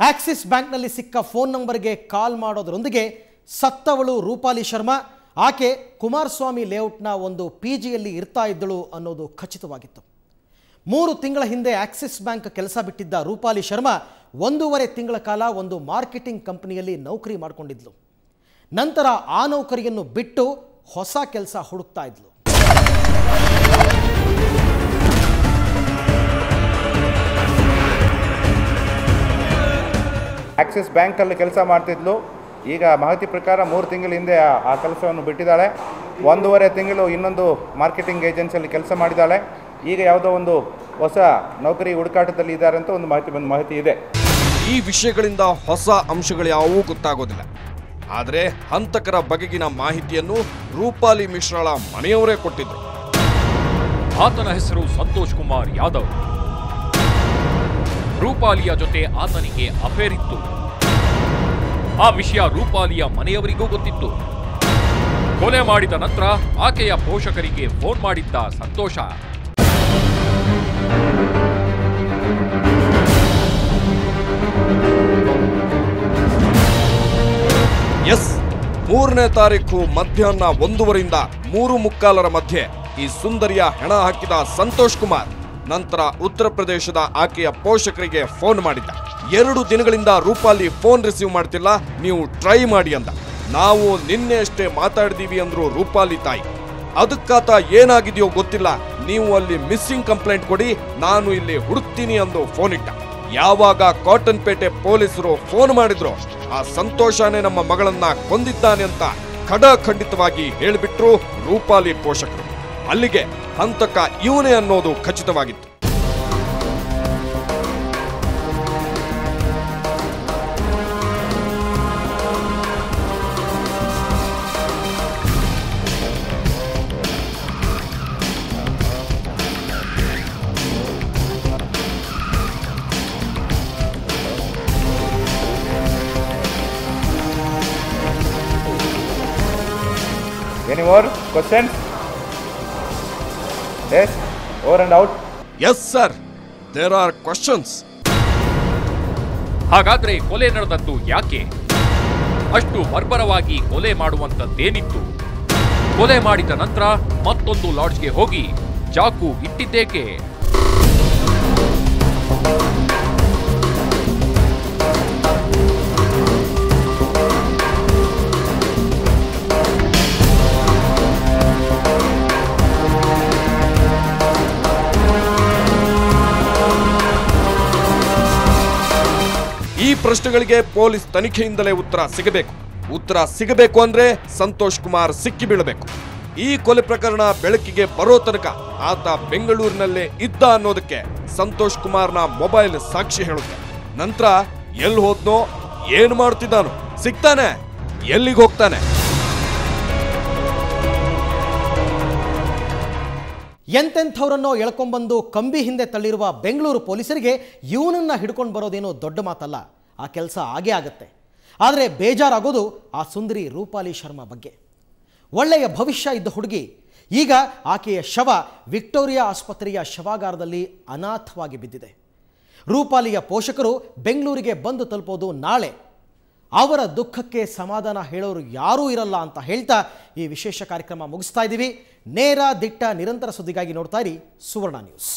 Axis ಬ್ಯಾಂಕ್ನಲ್ಲಿ ಸಿಕ್ಕ phone ನಂಬರ್ಗೆ ಕಾಲ್ ಮಾಡೋದರೊಂದಿಗೆ ಸತ್ತವಳು ರೂಪಾಲಿ ಶರ್ಮಾ. ಆಕೆ ಕುಮಾರಸ್ವಾಮಿ ಲೇಔಟ್ನ ಒಂದು ಪಿಜಿಯಲ್ಲಿ ಇರ್ತಾ ಇದ್ದಳು ಅನ್ನೋದು ಖಚಿತವಾಗಿತ್ತು. 3 ತಿಂಗಳ ಹಿಂದೆ ಆಕ್ಸಿಸ್ ಬ್ಯಾಂಕ್ ಕೆಲಸ ಬಿಟ್ಟಿದ್ದ ರೂಪಾಲಿ ಶರ್ಮಾ 1.5 ತಿಂಗಳ ಕಾಲ ಒಂದು ಮಾರ್ಕೆಟಿಂಗ್ ಕಂಪನಿಯಲ್ಲಿ ನೌಕರಿ ಮಾಡಿಕೊಂಡಿದ್ಲು. ನಂತರ ಆ ನೌಕರಿಯನ್ನು ಬಿಟ್ಟು ಹೊಸ ಕೆಲಸ ಹುಡುಕ್ತಾ ಇದ್ಲು. ಆಕ್ಸಿಸ್ ಬ್ಯಾಂಕಲ್ಲಿ ಕೆಲಸ ಮಾಡ್ತಿದ್ಲು. ಈಗ ಮಾಹಿತಿ ಪ್ರಕಾರ 3 ತಿಂಗಳ ಹಿಂದೆ ಆ ಕೆಲಸವನ್ನು ಬಿಟ್ಟಿದ್ದಾಳೆ. 1.5 ತಿಂಗಳು ಇನ್ನೊಂದು ಮಾರ್ಕೆಟಿಂಗ್ ಏಜೆನ್ಸಿಯಲ್ಲಿ ಕೆಲಸ ಮಾಡಿದ್ದಾಳೆ. ಈಗ ಯಾವುದೋ ಒಂದು ಹೊಸ ನೌಕರಿ ಹುಡುಕಾಟದಲ್ಲಿ ಇದ್ದಾರೆ ಅಂತ ಒಂದು ಮಾಹಿತಿ ಇದೆ. ಈ ವಿಷಯಗಳಿಂದ ಹೊಸ ಅಂಶಗಳು ಯಾವುವೂ ಗೊತ್ತಾಗೋದಿಲ್ಲ. ಆದರೆ ಹಂತಕರ ಬಗೆಗಿನ ಮಾಹಿತಿಯನ್ನು ರೂಪಾಲಿ ಮಿಶ್ರಾಳ ಮನೆಯವರೇ ಕೊಟ್ಟಿದ್ರು. ಆತನ ಹೆಸರು ಸಂತೋಷ್ ಕುಮಾರ್ ಯಾದವ್. ರೂಪಾಲಿಯ ಜೊತೆ ಆತನಿಗೆ ಅಫೇರ್ ಇತ್ತು. ಆ ವಿಷಯ ರೂಪಾಲಿಯ ಮನೆಯವರಿಗೂ ಗೊತ್ತಿತ್ತು. ಕೊಲೆ ಮಾಡಿದ ನಂತರ ಆಕೆಯ ಪೋಷಕರಿಗೆ ಫೋನ್ ಮಾಡಿದ್ದ ಸಂತೋಷ. ಎಸ್, 3ನೇ ತಾರೀಕು ಮಧ್ಯಾಹ್ನ 1:15ರಿಂದ 3:45 ಮಧ್ಯೆ ಈ ಸುಂದರಿಯ ಹೆಣ ಹಾಕಿದ ಸಂತೋಷ್ ಕುಮಾರ್ ನಂತರ ಉತ್ತರ ಪ್ರದೇಶದ ಆಕೆಯ ಪೋಷಕರಿಗೆ ಫೋನ್ ಮಾಡಿದ್ದ. 2 ದಿನಗಳಿಂದ ರೂಪಾಲಿ ಫೋನ್ ರಿಸೀವ್ ಮಾಡ್ತಿಲ್ಲ, ನೀವು ಟ್ರೈ ಮಾಡಿ ಅಂದ. ನಾವು ನಿನ್ನೆ ಅಷ್ಟೇ ಮಾತಾಡಿದೀವಿ ಅಂದ್ರು ರೂಪಾಲಿ ತಾಯಿ. ಅದಕ್ಕಾತ ಏನಾಗಿದೆಯೋ ಗೊತ್ತಿಲ್ಲ, ನೀವು ಅಲ್ಲಿ ಮಿಸ್ಸಿಂಗ್ ಕಂಪ್ಲೇಂಟ್ ಕೊಡಿ, ನಾನು ಇಲ್ಲಿ ಹುಡುಕ್ತೀನಿ ಅಂದು ಫೋನ್ ಇಟ್ಟ. ಯಾವಾಗ ಕಾಟನ್ ಪೇಟೆ ಪೊಲೀಸರು ಫೋನ್ ಮಾಡಿದ್ರು, ಆ ಸಂತೋಷನೇ ನಮ್ಮ ಮಗಳನ್ನ ಕೊಂದಿದ್ದಾನೆ ಅಂತ ಖಡಾಖಂಡಿತವಾಗಿ ಹೇಳಿಬಿಟ್ರು ರೂಪಾಲಿ ಪೋಷಕರು. ಅಲ್ಲಿಗೆ ಹಂತಕ ಇವನೇ ಅನ್ನೋದು ಖಚಿತವಾಗಿತ್ತು. Any more questions? Yes, over and out. Yes sir, there are questions. ಹಾಗಾದ್ರೆ ಕೊಲೆ ನಡೆದದ್ದು ಯಾಕೆ? ಅಷ್ಟು ಬರ್ಬರವಾಗಿ ಕೊಲೆ ಮಾಡುವಂತದ್ದೇನಿತ್ತು? ಕೊಲೆ ಮಾಡಿದ ನಂತರ ಮತ್ತೊಂದು ಲಾಡ್ಜ್ಗೆ ಹೋಗಿ ಚಾಕು ಇಟ್ಟಿದ್ದೇಕೆ? ಈ ಪ್ರಶ್ನೆಗಳಿಗೆ ಪೊಲೀಸ್ ತನಿಖೆಯಿಂದಲೇ ಉತ್ತರ ಸಿಗಬೇಕು ಅಂದ್ರೆ ಸಂತೋಷ್ ಕುಮಾರ್ ಸಿಕ್ಕಿ ಬೀಳಬೇಕು. ಈ ಕೊಲೆ ಪ್ರಕರಣ ಬೆಳಕಿಗೆ ಬರೋ ತನಕ ಆತ ಬೆಂಗಳೂರಿನಲ್ಲೇ ಇದ್ದ ಅನ್ನೋದಕ್ಕೆ ಸಂತೋಷ್ ಕುಮಾರ್ನ ಮೊಬೈಲ್ ಸಾಕ್ಷಿ ಹೇಳುತ್ತೆ. ನಂತರ ಎಲ್ಲಿ ಹೋದ್ನೋ, ಏನು ಮಾಡ್ತಿದ್ದಾನೋ, ಸಿಗ್ತಾನೆ, ಎಲ್ಲಿಗೆ ಹೋಗ್ತಾನೆ? ಎಂತೆಂಥವರನ್ನೋ ಎಳ್ಕೊಂಡ್ಬಂದು ಕಂಬಿ ಹಿಂದೆ ತಳ್ಳಿರುವ ಬೆಂಗಳೂರು ಪೊಲೀಸರಿಗೆ ಇವನನ್ನ ಹಿಡ್ಕೊಂಡು ಬರೋದೇನೋ ದೊಡ್ಡ ಮಾತಲ್ಲ. ಆ ಕೆಲಸ ಆಗೇ ಆಗುತ್ತೆ. ಆದರೆ ಬೇಜಾರಾಗೋದು ಆ ಸುಂದರಿ ರೂಪಾಲಿ ಶರ್ಮಾ ಬಗ್ಗೆ. ಒಳ್ಳೆಯ ಭವಿಷ್ಯ ಇದ್ದ ಹುಡುಗಿ, ಈಗ ಆಕೆಯ ಶವ ವಿಕ್ಟೋರಿಯಾ ಆಸ್ಪತ್ರೆಯ ಶವಾಗಾರದಲ್ಲಿ ಅನಾಥವಾಗಿ ಬಿದ್ದಿದೆ. ರೂಪಾಲಿಯ ಪೋಷಕರು ಬೆಂಗಳೂರಿಗೆ ಬಂದು ತಲುಪೋದು ನಾಳೆ. ಅವರ ದುಃಖಕ್ಕೆ ಸಮಾಧಾನ ಹೇಳೋರು ಯಾರೂ ಇರಲ್ಲ ಅಂತ ಹೇಳ್ತಾ ಈ ವಿಶೇಷ ಕಾರ್ಯಕ್ರಮ ಮುಗಿಸ್ತಾ ಇದ್ದೀವಿ. ನೇರ ದಿಟ್ಟ ನಿರಂತರ ಸುದ್ದಿಗಾಗಿ ನೋಡ್ತಾ ಇರಿ ಸುವರ್ಣ ನ್ಯೂಸ್.